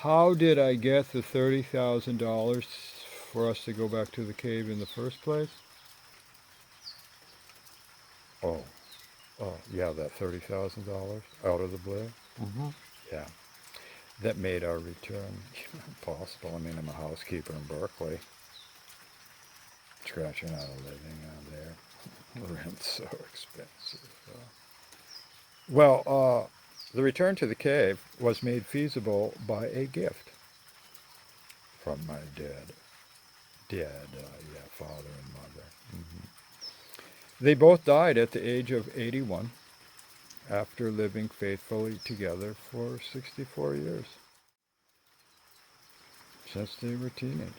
how did I get the $30,000 for us to go back to the cave in the first place? Oh, yeah, that $30,000 out of the blue. Mm-hmm. Yeah, that made our return possible. I mean, I'm a housekeeper in Berkeley, scratching out a living out there. The rent's so expensive. The return to the cave was made feasible by a gift from my yeah, father and mother. Hmm. They both died at the age of 81 after living faithfully together for 64 years, since they were teenagers.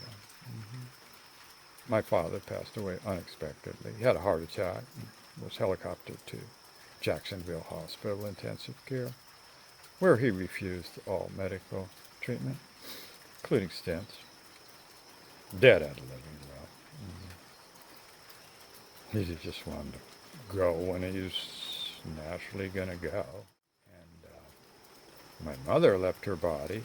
Yeah. Hmm. My father passed away unexpectedly. He had a heart attack and was helicoptered to Jacksonville Hospital intensive care, where he refused all medical treatment, including stents. Dad had a living well. Mm-hmm. He just wanted to go when he was naturally going to go. And my mother left her body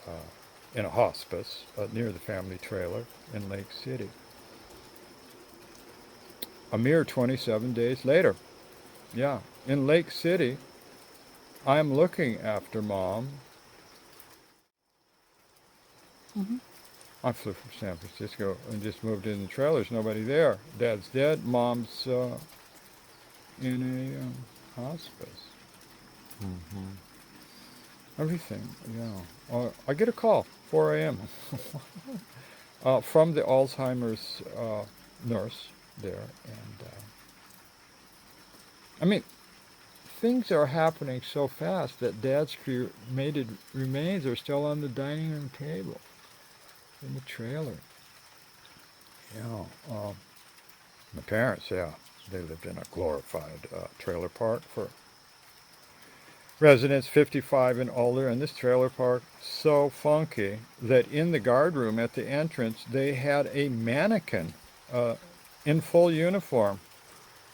uh, in a hospice near the family trailer in Lake City. A mere 27 days later, yeah, in Lake City, I'm looking after Mom. Mm-hmm. I flew from San Francisco and just moved in the trailer. There's nobody there. Dad's dead. Mom's in a hospice. Mm-hmm. Everything, yeah. I get a call, 4 a.m., from the Alzheimer's nurse there. And, I mean, things are happening so fast that Dad's cremated remains are still on the dining room table in the trailer. Yeah. My parents, yeah, they lived in a glorified trailer park for residents 55 and older, and this trailer park so funky that in the guard room at the entrance they had a mannequin uh, in full uniform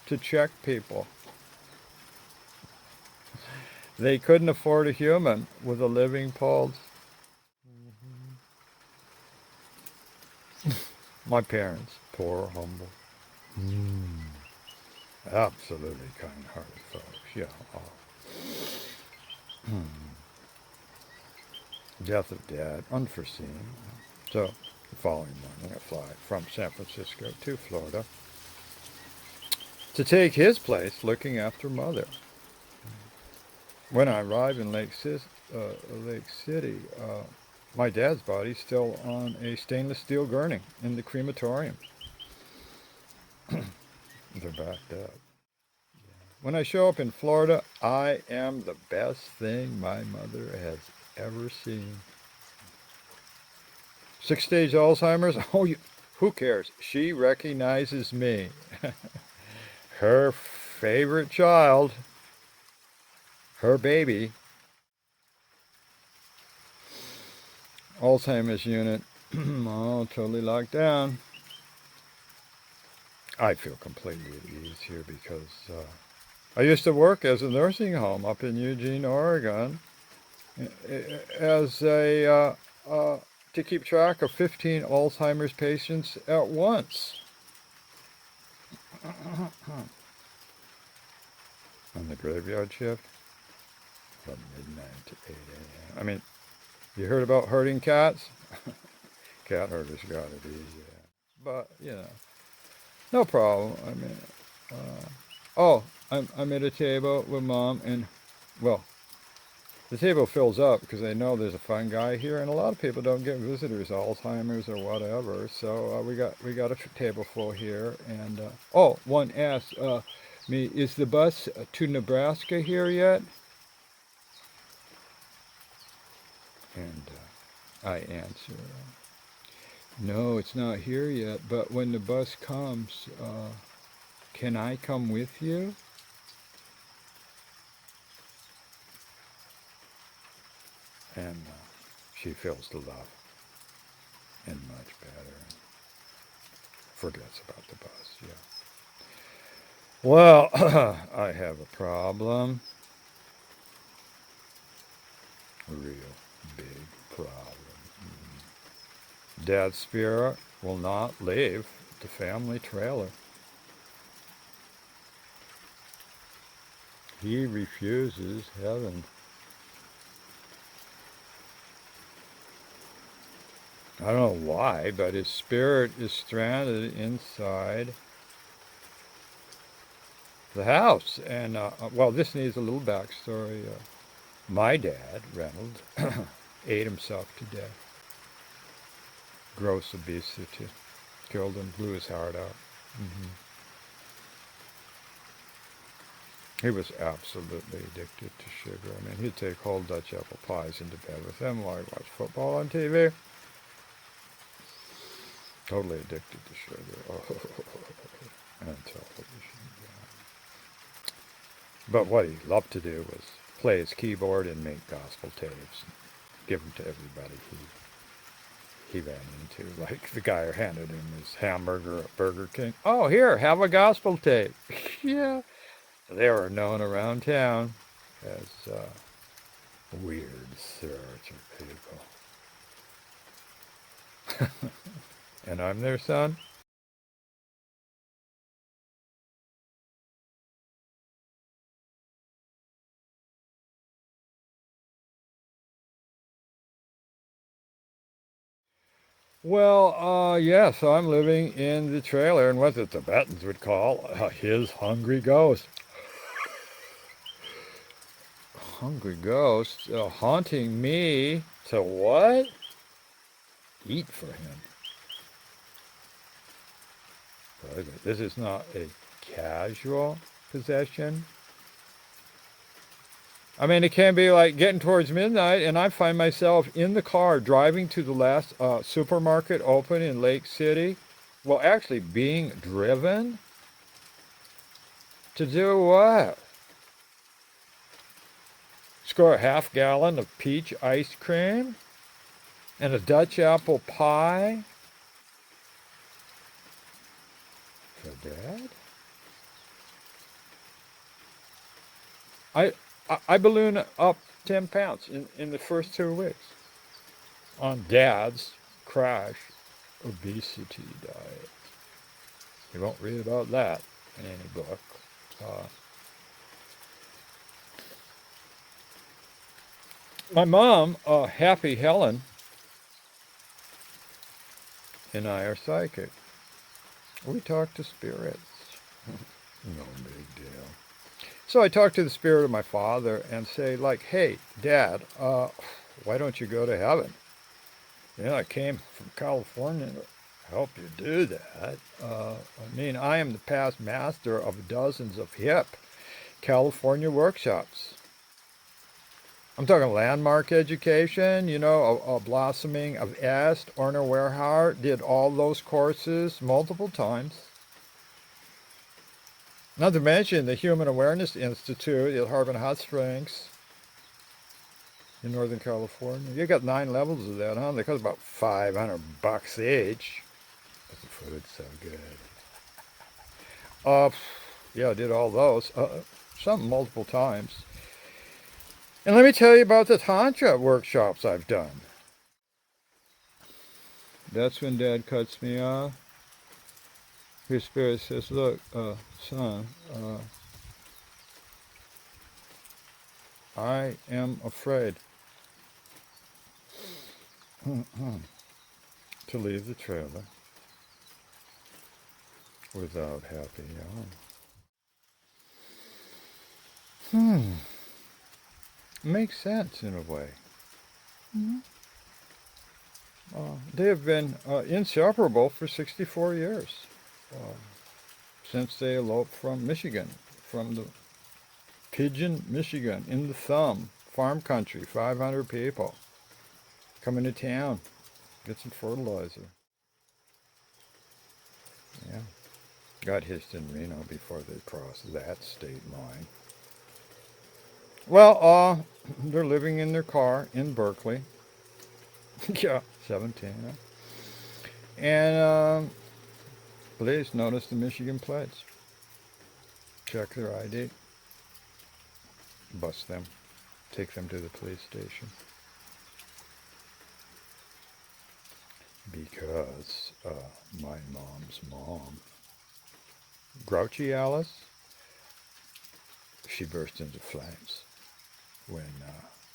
to check people. They couldn't afford a human with a living pulse. My parents, poor, humble, absolutely kind-hearted folks. Yeah. Death of Dad, unforeseen. So the following morning, I fly from San Francisco to Florida to take his place looking after Mother. When I arrive in Lake City, my dad's body's still on a stainless steel gurney in the crematorium. They're backed up. When I show up in Florida, I am the best thing my mother has ever seen. 6-stage Alzheimer's? Oh, who cares? She recognizes me. Her favorite child, her baby. Alzheimer's unit, oh, totally locked down. I feel completely at ease here because I used to work as a nursing home up in Eugene, Oregon, as a to keep track of 15 Alzheimer's patients at once. On the graveyard shift, from midnight to 8 a.m. I mean, you heard about herding cats? Cat herders got it easy. But, no problem. I mean, I'm at a table with Mom, and, well, the table fills up because they know there's a fun guy here, and a lot of people don't get visitors, Alzheimer's or whatever. So we got a table full here, and one asked me, is the bus to Nebraska here yet? And I answer, no, it's not here yet. But when the bus comes, can I come with you? And she feels the love and much better and forgets about the bus. Yeah. Well, I have a problem. Real. Big problem. Dad's spirit will not leave the family trailer. He refuses heaven. I don't know why, but his spirit is stranded inside the house. And, well, this needs a little backstory. My dad, Reynolds, ate himself to death. Gross obesity. Killed him, blew his heart out. Hmm. He was absolutely addicted to sugar. I mean, he'd take whole Dutch apple pies into bed with him while he watched football on TV. Totally addicted to sugar. Oh, and television. Yeah. But what he loved to do was play his keyboard and make gospel tapes and give them to everybody he ran into. Like the guy who handed him his hamburger at Burger King. Oh, here, have a gospel tape. Yeah. They were known around town as weird sorts of people. And I'm their son. Well, yeah, so I'm living in the trailer, and what the Tibetans would call his hungry ghost. Hungry ghost haunting me to what? Eat for him. This is not a casual possession. I mean, it can be like getting towards midnight, and I find myself in the car driving to the last supermarket open in Lake City. Well, actually, being driven to do what? Score a half gallon of peach ice cream and a Dutch apple pie for Dad. I balloon up 10 pounds in the first 2 weeks on Dad's crash obesity diet. You won't read about that in any book. Uh, my mom, Happy Helen, and I are psychic. We talk to spirits. No big deal. So I talk to the spirit of my father and say, like, hey, Dad, why don't you go to heaven? You know, I came from California to help you do that. I mean, I am the past master of dozens of hip California workshops. I'm talking landmark education, you know, a blossoming of Est, Orner Werhart, did all those courses multiple times. Not to mention the Human Awareness Institute at Harbin Hot Springs in Northern California. You got 9 levels of that, huh? They cost about $500 each. But the food's so good. Yeah, I did all those. Some multiple times. And let me tell you about the Tantra workshops I've done. That's when Dad cuts me off. His spirit says, look, son, I am afraid to leave the trailer without Happy Helen. Makes sense in a way. Mm-hmm. They have been inseparable for 64 years. Since they eloped from Michigan, from the Pigeon, Michigan, in the thumb, farm country, 500 people coming to town, get some fertilizer. Yeah, got hitched in Reno before they crossed that state line. Well, they're living in their car in Berkeley. Yeah, 17. Huh? And police noticed the Michigan plates. Check their ID. Bust them. Take them to the police station. because my mom's mom, grouchy Alice, she burst into flames when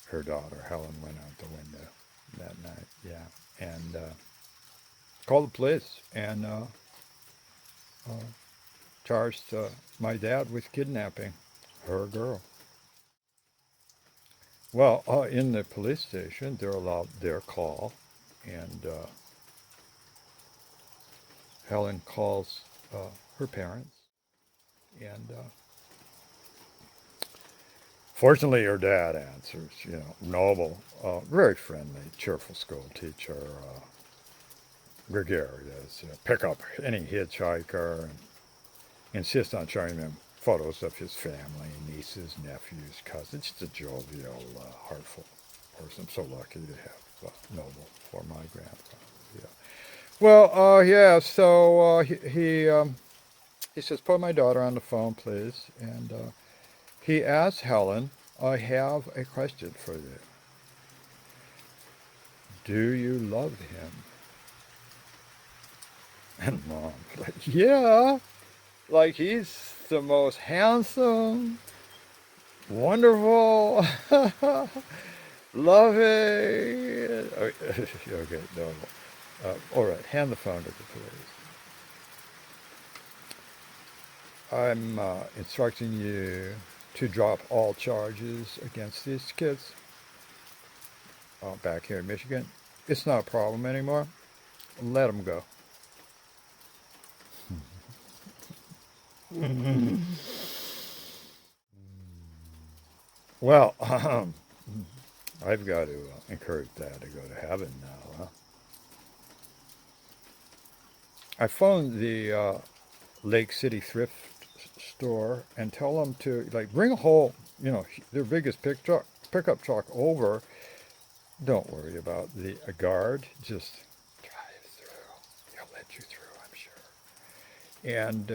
her daughter Helen went out the window that night. Yeah, and called the police and charged my dad with kidnapping her girl. Well, in the police station, they're allowed their call, and Helen calls her parents, and fortunately, her dad answers. Noble, very friendly, cheerful school teacher, gregarious. Pick up any hitchhiker and insist on showing them photos of his family, nieces, nephews, cousins. Just a jovial, heartful person. I'm so lucky to have Noble for my grandfather. Yeah. Well, yeah. So he says, "Put my daughter on the phone, please." And he asks Helen, "I have a question for you. Do you love him?" And Mom, like, yeah, like he's the most handsome, wonderful, loving. Okay, no. All right, hand the phone to the police. I'm instructing you to drop all charges against these kids back here in Michigan. It's not a problem anymore. Let them go. Well, I've got to encourage Dad to go to heaven now. Huh? I phoned the Lake City thrift store and tell them to bring a whole, their biggest pickup truck over. Don't worry about the a guard. Just drive through. He'll let you through, I'm sure. And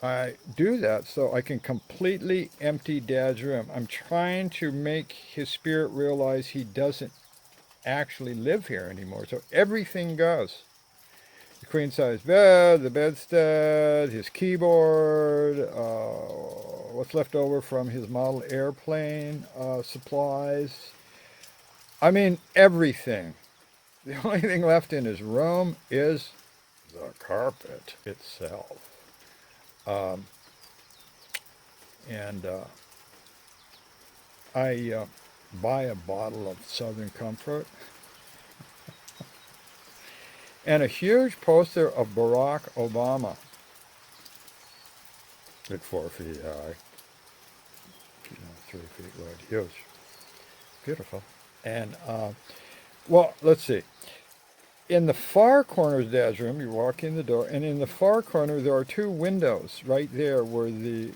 I do that so I can completely empty Dad's room. I'm trying to make his spirit realize he doesn't actually live here anymore. So everything goes. The queen size bed, the bedstead, his keyboard, what's left over from his model airplane supplies. I mean, everything. The only thing left in his room is the carpet itself. And I buy a bottle of Southern Comfort and a huge poster of Barack Obama. At 4 feet high, 3 feet wide, huge, beautiful. And well, let's see. In the far corner of Dad's room, you walk in the door, and in the far corner there are two windows right there where the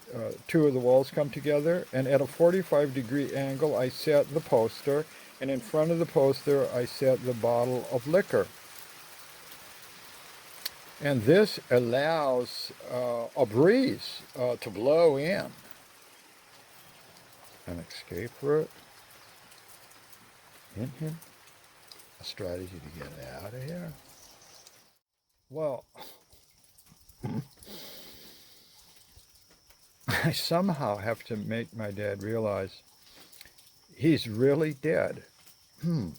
two of the walls come together. And at a 45-degree angle, I set the poster, and in front of the poster, I set the bottle of liquor. And this allows a breeze to blow in. An escape route. Hint, hint. A strategy to get out of here. Well, I somehow have to make my dad realize he's really dead. And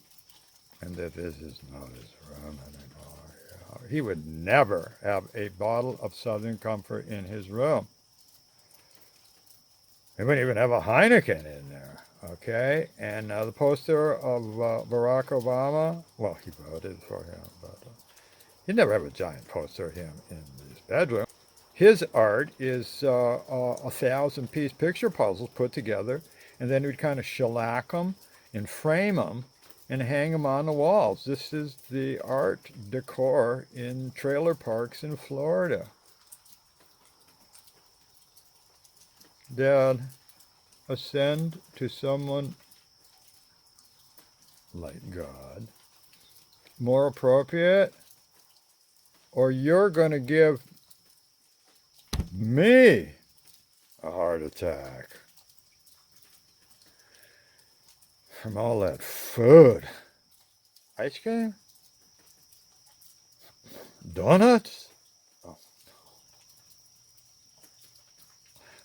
that this is not his room anymore. He would never have a bottle of Southern Comfort in his room. He wouldn't even have a Heineken in there, okay? And the poster of Barack Obama, well, he voted for him, but he'd never have a giant poster of him in his bedroom. His art is 1,000-piece picture puzzles put together, and then we'd kind of shellac them and frame them and hang them on the walls. This is the art decor in trailer parks in Florida. Dad, ascend to someone like God. More appropriate? Or you're going to give me a heart attack from all that food. Ice cream? Donuts? Oh,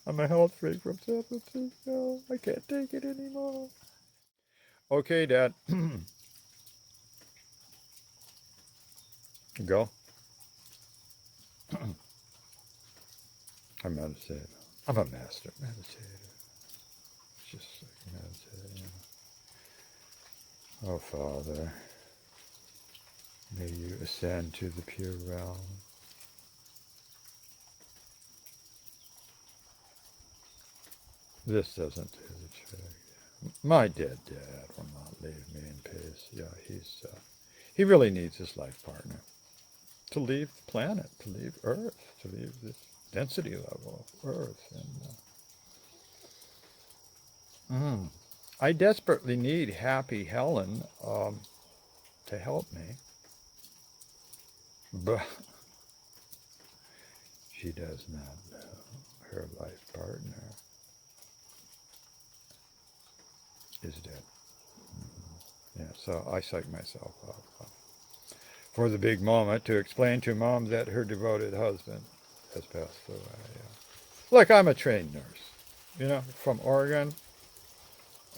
I'm a health freak from San Francisco. I can't take it anymore. Okay, Dad. Go. I meditate. I'm a master meditator. Just like meditating. Oh, Father, may you ascend to the pure realm. This doesn't do the trick. My dead dad will not leave me in peace. Yeah, he really needs his life partner to leave the planet, to leave Earth, to leave this density level of Earth. And I desperately need Happy Helen to help me, but she does not know her life partner is dead. Yeah, so I psych myself up for the big moment to explain to Mom that her devoted husband has passed away. Like I'm a trained nurse, from Oregon.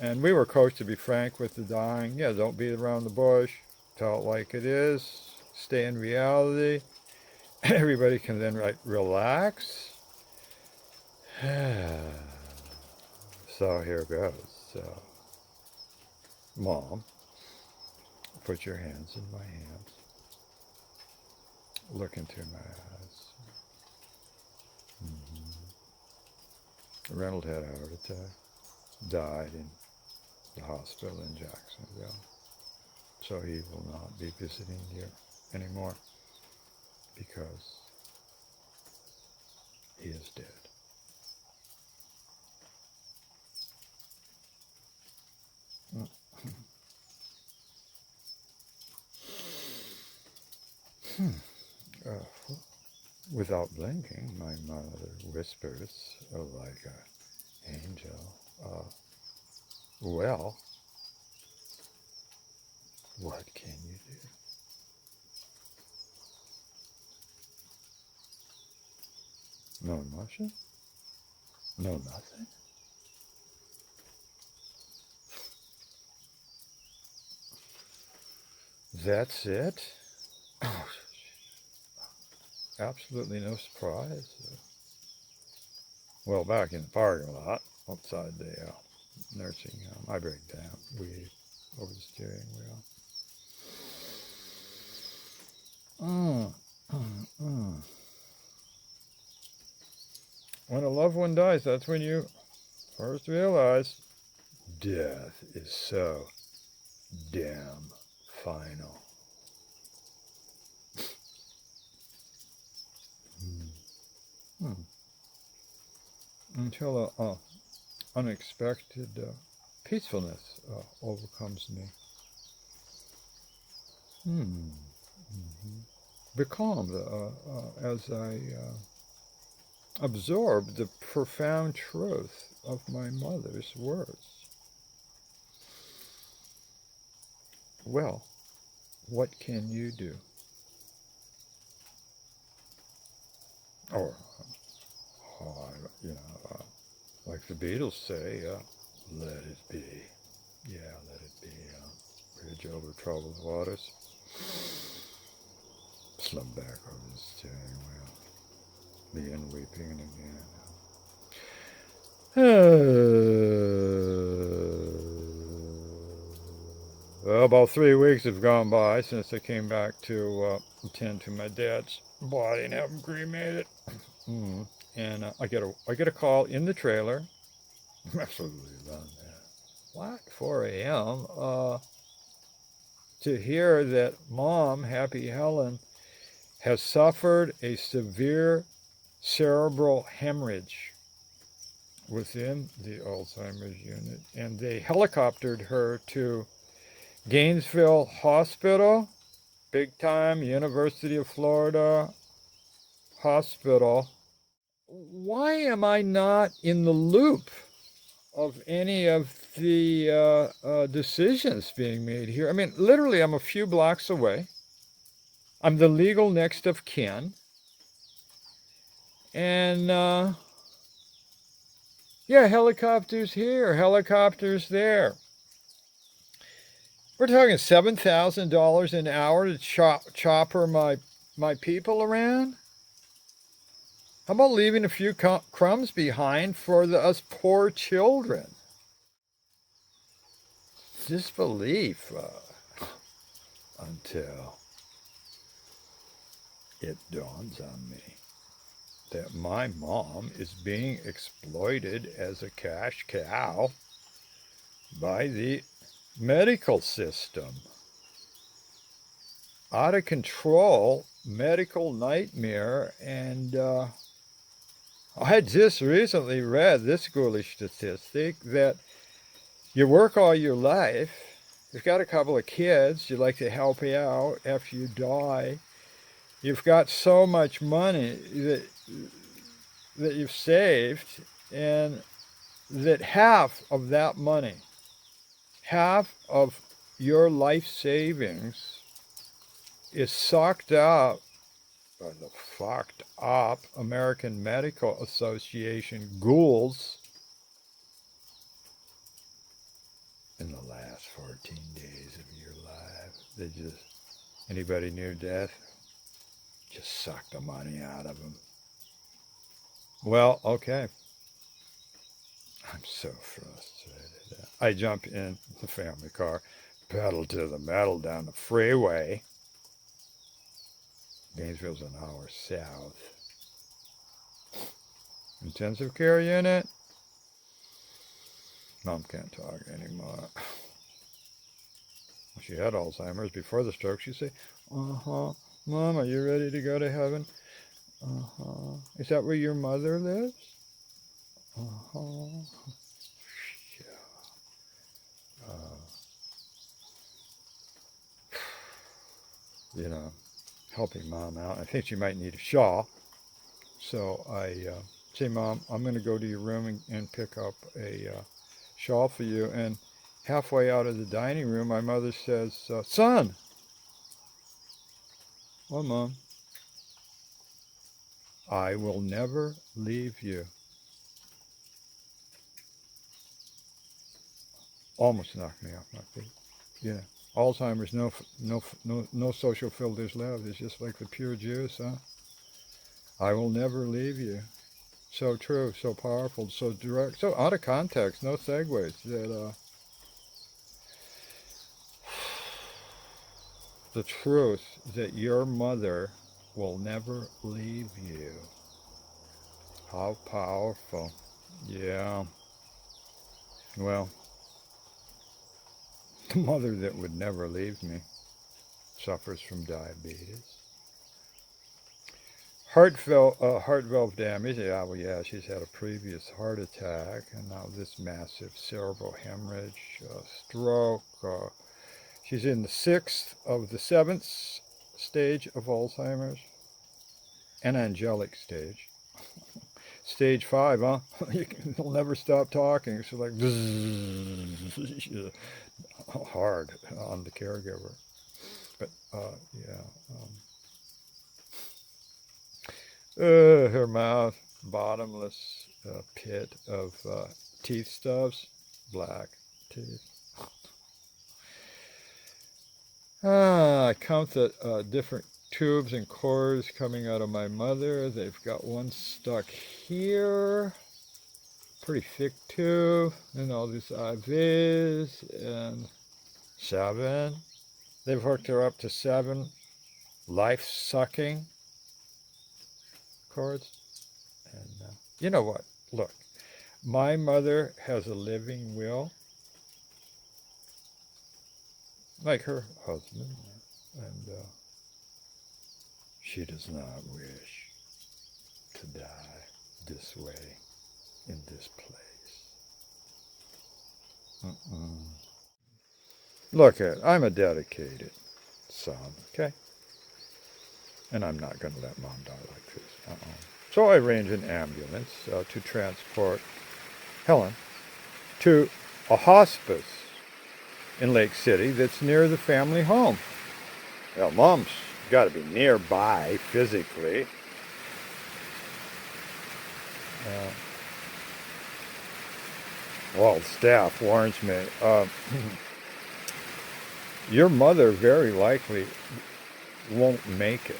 And we were coached to be frank with the dying. Yeah, don't beat around the bush. Tell it like it is. Stay in reality. Everybody can then relax. So here goes. So, Mom, put your hands in my hands. Look into my eyes. Reynolds had a heart attack. Died in the hospital in Jacksonville. So he will not be visiting you anymore because he is dead. Without blinking, my mother whispers, like an angel, well, what can you do? No emotion? No nothing? That's it? Oh, absolutely no surprise. Well, back in the parking lot, outside the nursing home, I break down, weave over the steering wheel. When a loved one dies, that's when you first realize death is so damn final. Until unexpected peacefulness overcomes me. Becalmed as I absorb the profound truth of my mother's words. Well, what can you do? Or, like the Beatles say, let it be. Yeah, let it be. Bridge over troubled waters. Slump back over the steering wheel. Begin weeping again. About 3 weeks have gone by since I came back to attend to my dad's body and have him cremated. And I get a call in the trailer. Absolutely love that. What? 4 a.m. To hear that Mom, Happy Helen, has suffered a severe cerebral hemorrhage within the Alzheimer's unit, and they helicoptered her to Gainesville Hospital, big time University of Florida hospital. Why am I not in the loop of any of the decisions being made here? I mean, literally, I'm a few blocks away. I'm the legal next of kin. And yeah, helicopters here, helicopters there. We're talking $7,000 an hour to chopper my people around. How about leaving a few crumbs behind for us poor children? Disbelief until it dawns on me that my mom is being exploited as a cash cow by the medical system. Out of control medical nightmare. And I just recently read this ghoulish statistic that you work all your life, you've got a couple of kids you'd like to help you out after you die, you've got so much money that you've saved, and that half of that money, half of your life savings is sucked up by the fucked up American Medical Association ghouls in the last 14 days of your life. They just, anybody near death, just suck the money out of them. Well, okay. I'm so frustrated. I jump in the family car, pedal to the metal down the freeway. Gainesville's an hour south. Intensive care unit. Mom can't talk anymore. She had Alzheimer's before the stroke. She'd say, Mom, are you ready to go to heaven? Is that where your mother lives? You know, helping Mom out. I think she might need a shawl. So I say, Mom, I'm going to go to your room and pick up a shawl for you. And halfway out of the dining room, my mother says, Son. Well, Mom, I will never leave you. Almost knocked me off my feet. Yeah. Alzheimer's, no social filters left. It's just like the pure juice, huh? I will never leave you. So true, so powerful, so direct, so out of context, no segues. That the truth that your mother will never leave you. How powerful. Yeah. Well, the mother that would never leave me suffers from diabetes. Heart valve damage. Yeah, well, yeah, she's had a previous heart attack, and now this massive cerebral hemorrhage, stroke. She's in the 6th of the 7th stage of Alzheimer's, an angelic stage. Stage 5, huh? You'll never stop talking. So like, hard on the caregiver. But yeah. Her mouth, bottomless pit of teeth stubs, black teeth. I count the different tubes and cords coming out of my mother. They've got one stuck here, pretty thick tube, and all these IVs, and 7. They've hooked her up to 7 life-sucking cords. And you know what? Look, my mother has a living will, like her husband, and she does not wish to die this way, in this place. Look, I'm a dedicated son, okay? And I'm not going to let Mom die like this. So I arrange an ambulance to transport Helen to a hospice in Lake City that's near the family home. Well, Mom's got to be nearby physically. Well, staff warns me. Your mother very likely won't make it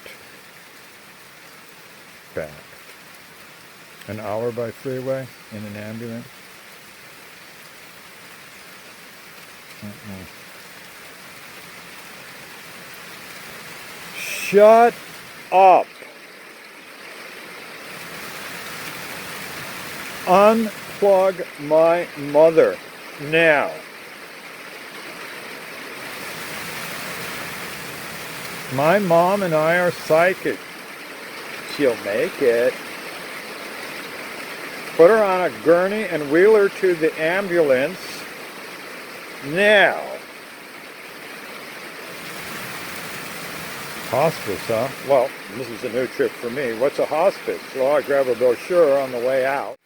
back. An hour by freeway in an ambulance? Shut up. Unplug my mother now. My mom and I are psychic. She'll make it. Put her on a gurney and wheel her to the ambulance now. Hospice, huh? Well, this is a new trip for me. What's a hospice? Well, I grab a brochure on the way out.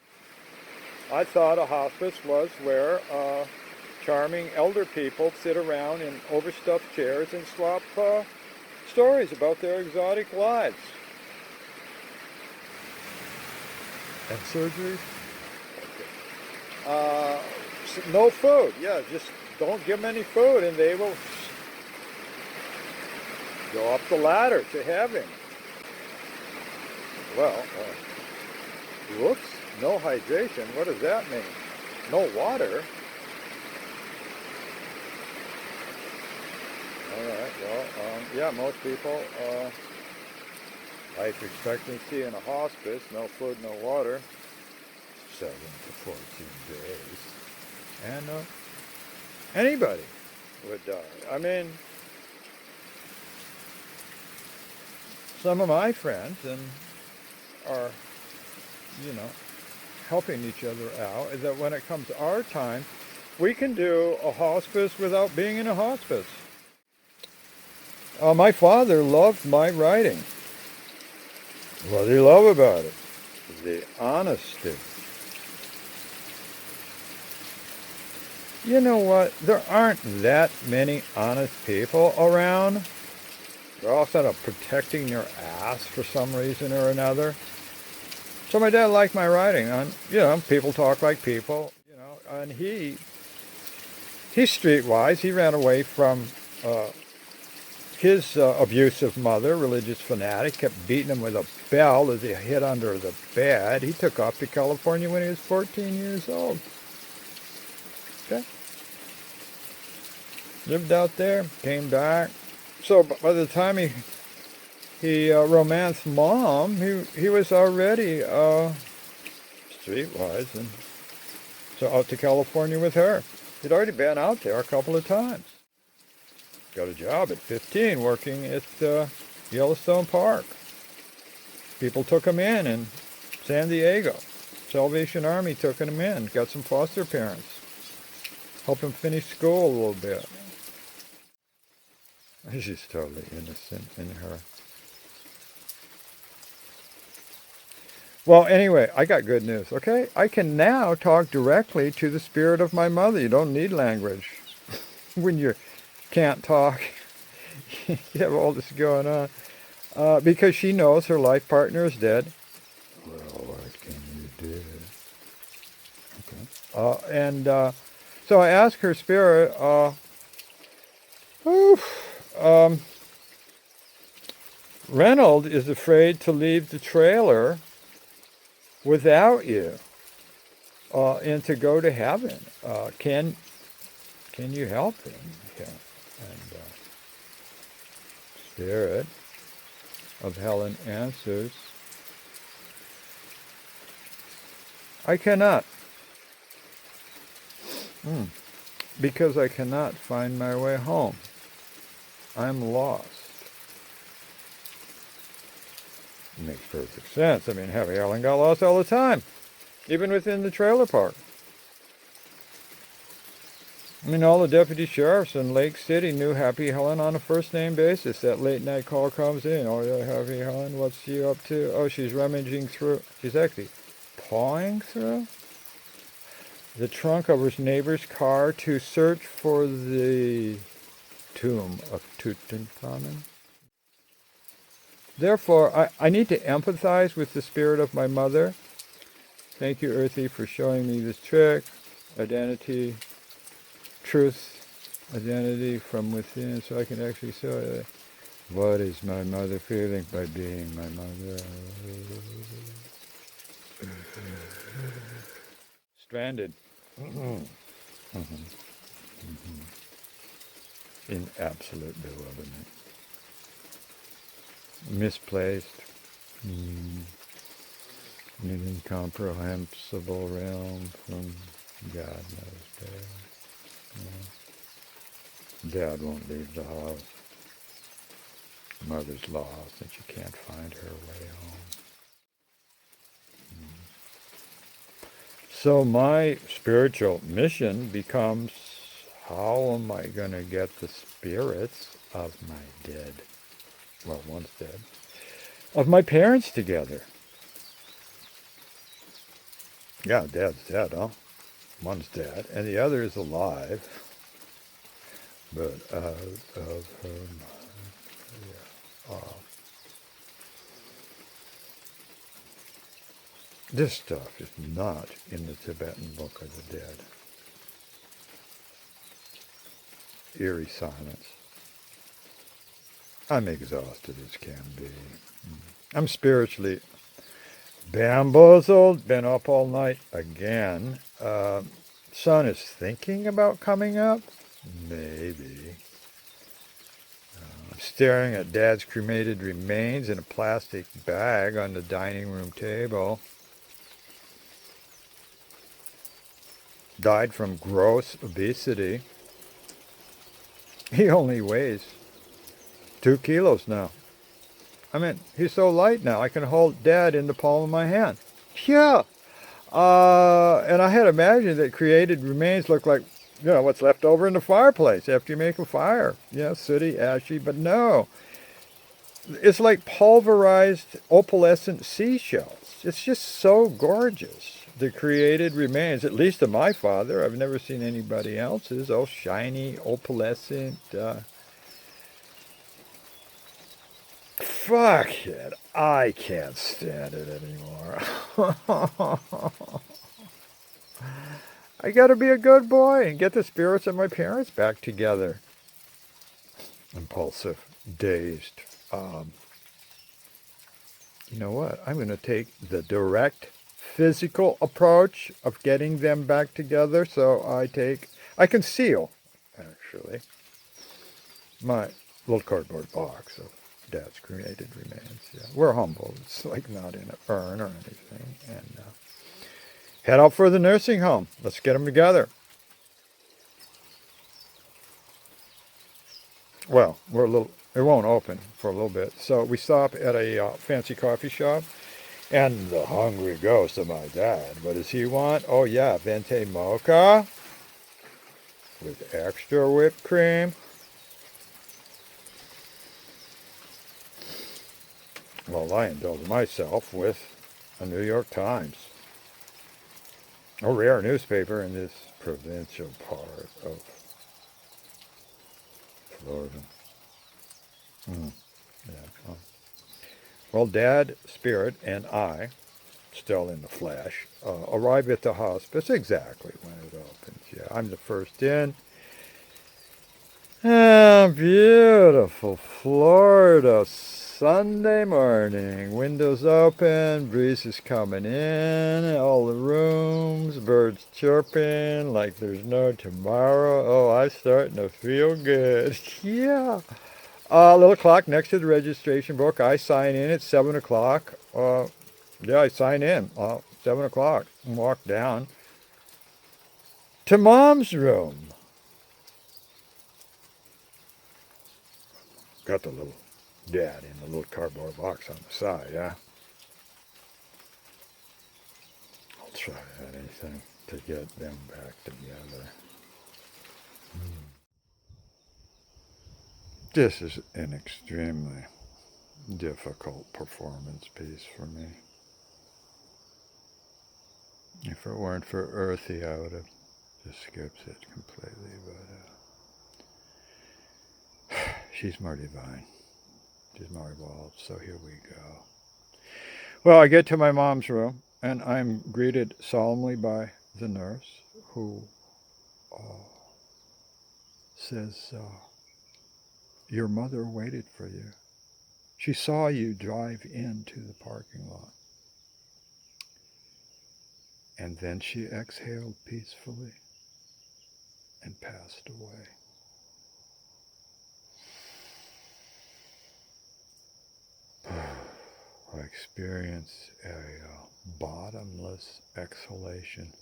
I thought a hospice was where charming elder people sit around in overstuffed chairs and swap stories about their exotic lives. And surgeries? No food. Yeah, just don't give them any food and they will go up the ladder to heaven. Well, whoops, no hydration. What does that mean? No water? All right, well, yeah, most people, life expectancy in a hospice, no food, no water, 7 to 14 days. And anybody would die. I mean, some of my friends are, helping each other out, is that when it comes to our time, we can do a hospice without being in a hospice. My father loved my writing. What did he love about it? The honesty. You know what? There aren't that many honest people around. They're all sort of protecting their ass for some reason or another. So my dad liked my writing. And, people talk like people. And he's streetwise. He ran away from his abusive mother, religious fanatic, kept beating him with a bell as he hid under the bed. He took off to California when he was 14 years old. Okay? Lived out there, came back. So by the time he romanced Mom, he was already streetwise, and so out to California with her. He'd already been out there a couple of times. Got a job at 15 working at Yellowstone Park. People took him in San Diego. Salvation Army took him in, got some foster parents. Helped him finish school a little bit. She's totally innocent in her. Well, anyway, I got good news, okay? I can now talk directly to the spirit of my mother. You don't need language. When you can't talk, you have all this going on. Because she knows her life partner is dead. Well, what can you do? Okay. So I asked her spirit, Reynold is afraid to leave the trailer without you and to go to heaven. Can you help him? Yeah. And Spirit of Helen answers, I cannot. Because I cannot find my way home. I'm lost. It makes perfect sense. I mean, Heavy Helen got lost all the time, even within the trailer park. I mean, all the deputy sheriffs in Lake City knew Happy Helen on a first-name basis. That late-night call comes in. Oh, yeah, Happy Helen, what's she up to? Oh, she's rummaging through. She's actually pawing through the trunk of her neighbor's car to search for the tomb of Tutankhamun. Therefore, I need to empathize with the spirit of my mother. Thank you, Earthy, for showing me this trick. Identity, truth, identity from within, so I can actually show it. What is my mother feeling by being my mother? Stranded. In absolute bewilderment. Misplaced. In an incomprehensible realm from God knows Dad. Dad won't leave the house. Mother's lost and she can't find her way home. So my spiritual mission becomes, how am I going to get the spirits of my dead, well, one's dead, of my parents together? Yeah, Dad's dead, huh? One's dead, and the other is alive, but out of her mind. Yeah. This stuff is not in the Tibetan Book of the Dead. Eerie silence. I'm exhausted as can be. I'm spiritually bamboozled, been up all night again. Sun is thinking about coming up? Maybe. I'm staring at Dad's cremated remains in a plastic bag on the dining room table. Died from gross obesity. He only weighs 2 kilos now. I mean, he's so light now, I can hold Dad in the palm of my hand. Yeah. And I had imagined that created remains look like, what's left over in the fireplace after you make a fire. Yeah, sooty, ashy, but no. It's like pulverized opalescent seashells. It's just so gorgeous. The created remains, at least of my father. I've never seen anybody else's. All shiny, opalescent. Fuck it. I can't stand it anymore. I gotta be a good boy and get the spirits of my parents back together. Impulsive, dazed. You know what? I'm going to take the direct physical approach of getting them back together. So I conceal, actually, my little cardboard box of Dad's cremated remains. Yeah, we're humble. It's like not in an urn or anything. And head out for the nursing home. Let's get them together. Well, it won't open for a little bit. So we stop at a fancy coffee shop. And the hungry ghost of my dad, what does he want? Oh yeah, venti mocha with extra whipped cream. Well, I indulge myself with a New York Times, a rare newspaper in this provincial part of Florida. Yeah. Well, Dad, Spirit, and I, still in the flesh, arrive at the hospice exactly when it opens. Yeah, I'm the first in. Ah, beautiful Florida Sunday morning. Windows open, breeze is coming in, all the rooms, birds chirping like there's no tomorrow. Oh, I'm starting to feel good. Yeah. Little clock next to the registration book. I sign in at 7 o'clock. I sign in 7 o'clock and walk down to Mom's room. Got the little Dad in the little cardboard box on the side, yeah? I'll try anything to get them back together. This is an extremely difficult performance piece for me. If it weren't for Earthy, I would have just skipped it completely, but she's more divine. She's Maribald. So here we go. Well, I get to my mom's room, and I'm greeted solemnly by the nurse, who says, your mother waited for you. She saw you drive into the parking lot. And then she exhaled peacefully and passed away. I experience a bottomless exhalation.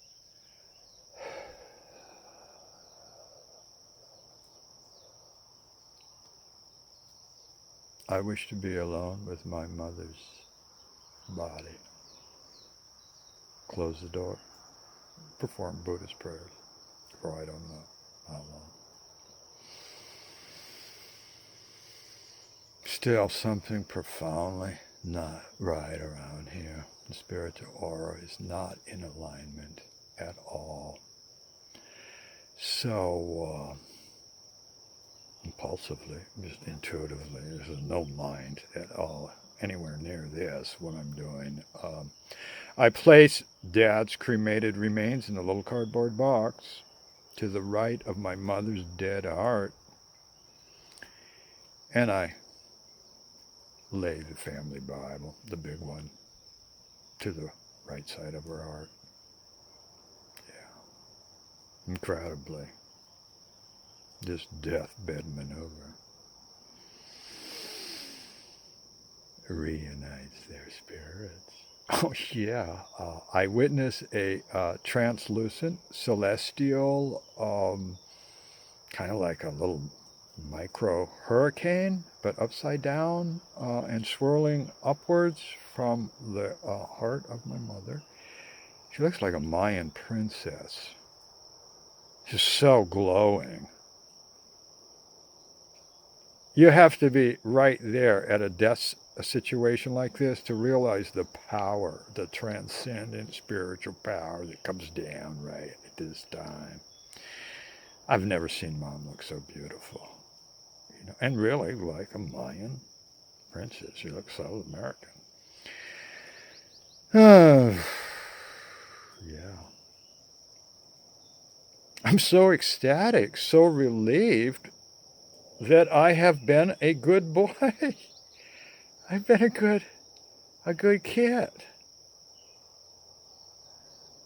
I wish to be alone with my mother's body. Close the door. Perform Buddhist prayers for I don't know how long. Still something profoundly not right around here. The spiritual aura is not in alignment at all. So, impulsively, just intuitively, there's no mind at all anywhere near this, what I'm doing. I place Dad's cremated remains in a little cardboard box to the right of my mother's dead heart, and I lay the family Bible, the big one, to the right side of her heart. Yeah. Incredibly. This deathbed maneuver reunites their spirits. Oh, yeah. I witness a translucent, celestial, kind of like a little micro hurricane, but upside down and swirling upwards from the heart of my mother. She looks like a Mayan princess. She's so glowing. You have to be right there at a situation like this to realize the power, the transcendent spiritual power that comes down right at this time. I've never seen Mom look so beautiful. And really like a Mayan princess. She looks South American. Yeah. I'm so ecstatic, so relieved that I have been a good boy. I've been a good kid.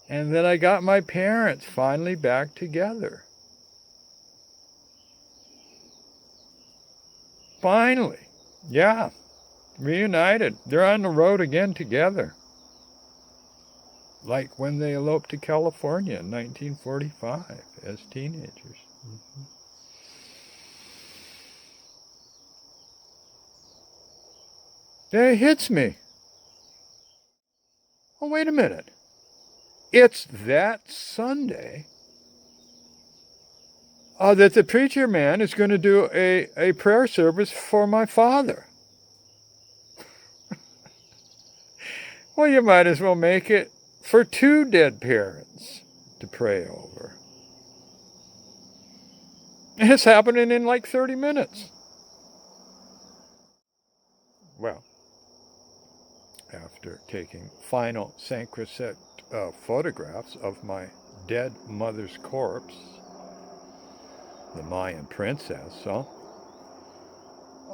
And then I got my parents finally back together. Finally. Yeah. Reunited. They're on the road again together. Like when they eloped to California in 1945 as teenagers. Mm-hmm. Then it hits me. Oh, wait a minute. It's that Sunday that the preacher man is going to do a prayer service for my father. Well, you might as well make it for two dead parents to pray over. And it's happening in like 30 minutes. Well, after taking final Saint-Cricet photographs of my dead mother's corpse, the Mayan princess,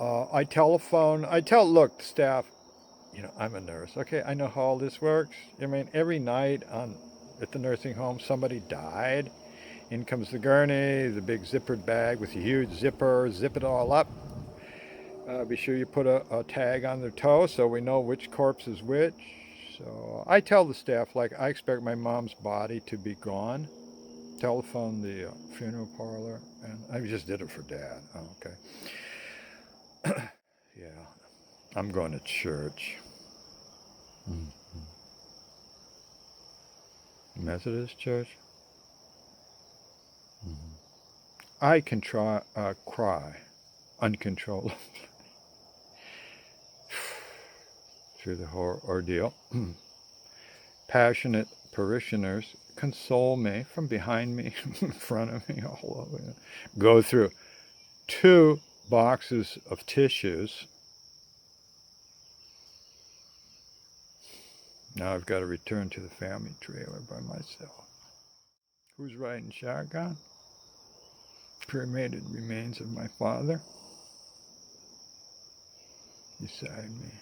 I tell the staff, I'm a nurse. Okay, I know how all this works. I mean, every night at the nursing home, somebody died. In comes the gurney, the big zippered bag with a huge zipper, zip it all up. Be sure you put a tag on their toe so we know which corpse is which. So I tell the staff, I expect my mom's body to be gone. Telephone the funeral parlor, and I just did it for Dad. Oh, okay. Yeah, I'm going to church. Mm-hmm. Methodist church. Mm-hmm. I can cry uncontrollably through the whole ordeal. Passionate parishioners console me from behind me, in front of me, all over. Go through 2 boxes of tissues Now I've got to return to the family trailer by myself. Who's riding shotgun? Cremated remains of my father beside me.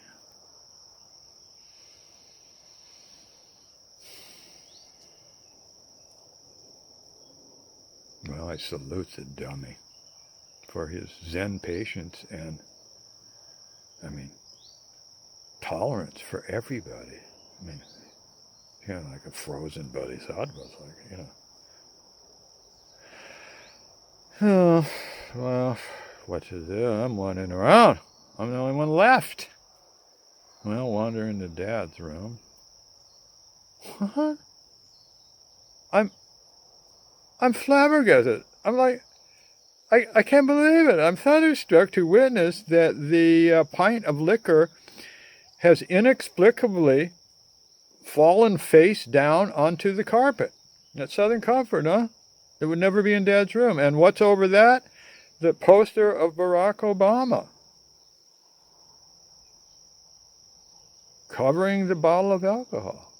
Well, I salute the dummy for his Zen patience and, I mean, tolerance for everybody. I mean, like a frozen Buddy's Hot Wheels, Oh, well, what to do? I'm wandering around. I'm the only one left. Well, wander into Dad's room. What? I'm flabbergasted. I'm like, I can't believe it. I'm thunderstruck to witness that the pint of liquor has inexplicably fallen face down onto the carpet. That's Southern Comfort, huh? It would never be in Dad's room. And what's over that? The poster of Barack Obama covering the bottle of alcohol.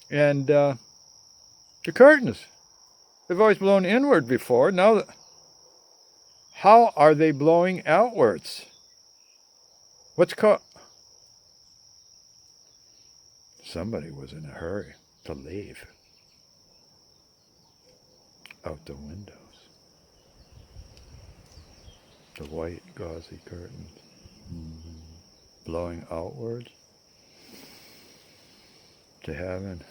And the curtains. They've always blown inward before. Now, how are they blowing outwards? What's called? Somebody was in a hurry to leave out the windows. The white gauzy curtains blowing outwards to heaven.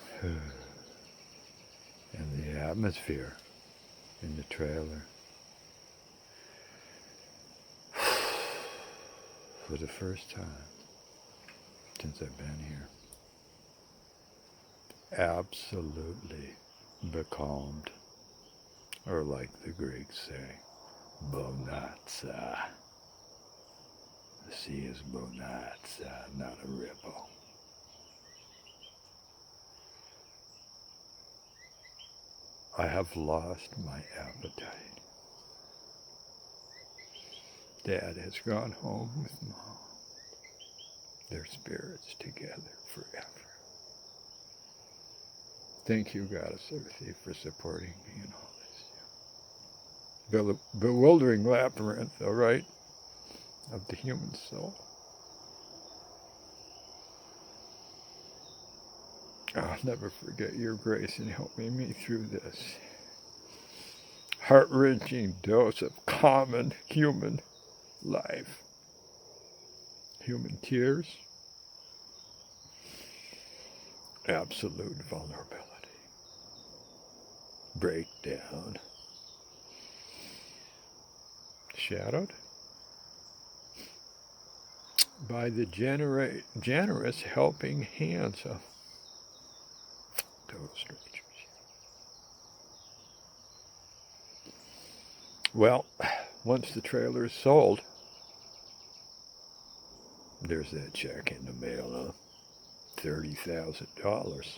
And the atmosphere in the trailer. For the first time since I've been here. Absolutely becalmed. Or like the Greeks say, bonanza. The sea is bonanza, not a ripple. I have lost my appetite. Dad has gone home with Mom. Their spirits together forever. Thank you, Goddess Earthy, for supporting me in all this. Bewildering labyrinth, all right, of the human soul. I'll never forget your grace in helping me through this heart-wrenching dose of common human life. Human tears, absolute vulnerability, breakdown, shadowed by the generous helping hands of total strangers. Well, once the trailer is sold, there's that check in the mail, $30,000.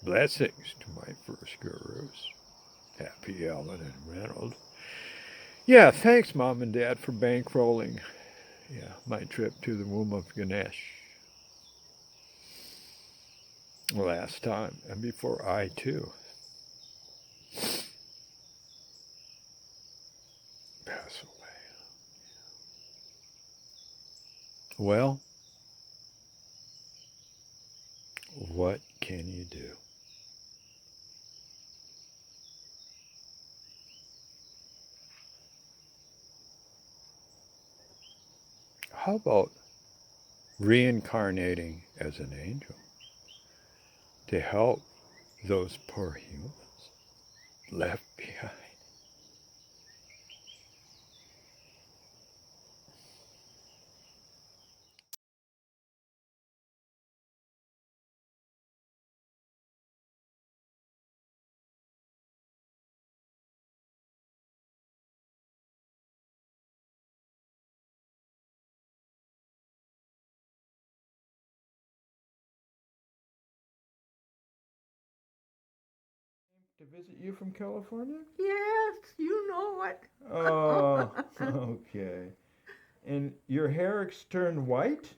Blessings to my first gurus, Happy Allen and Reynolds. Yeah, thanks, Mom and Dad, for bankrolling my trip to the womb of Ganesh. Last time, and before I, too, pass away. Well, what can you do? How about reincarnating as an angel to help those poor humans left behind? To visit you from California? Yes, you know it. Oh, okay. And your hair turned white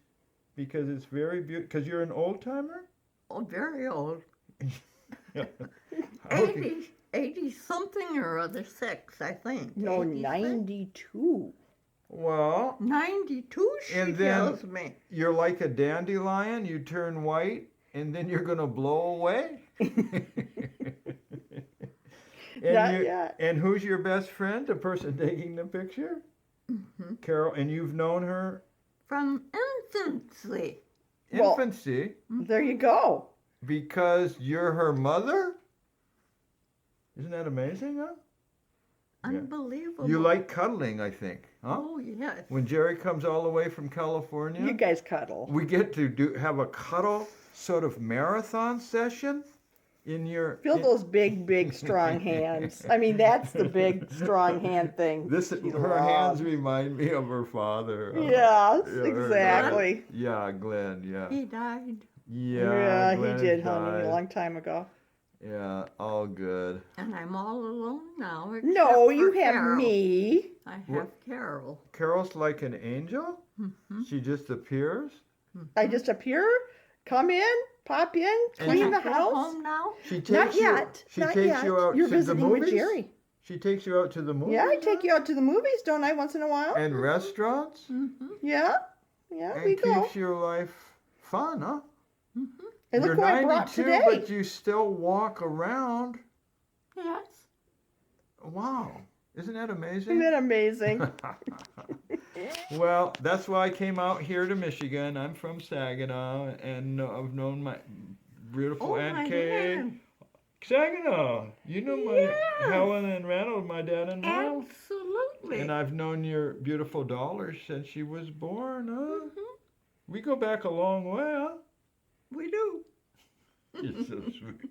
because it's very beautiful. Because you're an old timer. Oh, very old. Okay. 80 something or other, 6, I think. No, 86? 92. Well, 92, she And then- tells me. you're like a dandelion. You turn white, and then you're gonna blow away. Not you- yet. And who's your best friend? The person taking the picture? Mm-hmm. Carol. And you've known her From infancy. Well- infancy There you go. because you're her mother. Isn't that amazing, huh? Yeah. Unbelievable. You like cuddling, I think, huh? Oh, yes. When Jerry comes all the way from California, You guys cuddle. we get to have a cuddle sort of marathon session in your. Feel those big, strong hands. I mean, that's the big, strong hand thing. This she her hands loves. remind me of her father. Yes, her- exactly. Yeah, Glenn. Yeah. He died. Yeah. he Glenn did, honey, died. a long time ago. Yeah, all good. And I'm all alone now. No, except you for have Carol. me. I have What? Carol. Carol's like an angel. Mhm. She just appears. I just appear, come in, pop in, clean And the Go house. home now? She takes Not you. yet. She Not takes yet. you out You're to the visiting movies. with Jerry. She takes you out to the movies. Yeah, I take you out to the movies, don't I, once in a while? And restaurants. Mm-hmm. Yeah, yeah, we And go. keeps your life fun, huh? And You're look what I brought 92, today. but you still walk around. Yes. Wow. Isn't that Isn't amazing? that amazing? Well, that's why I came out here to Michigan. I'm from Saginaw, and I've known my beautiful Oh, Aunt my Kay. God. Saginaw. You know my Yes. Helen and Randall, my dad and mom. Absolutely. And I've known your beautiful daughter since she was born, huh? Mhm. We go back a long way, huh? We do. You're so sweet.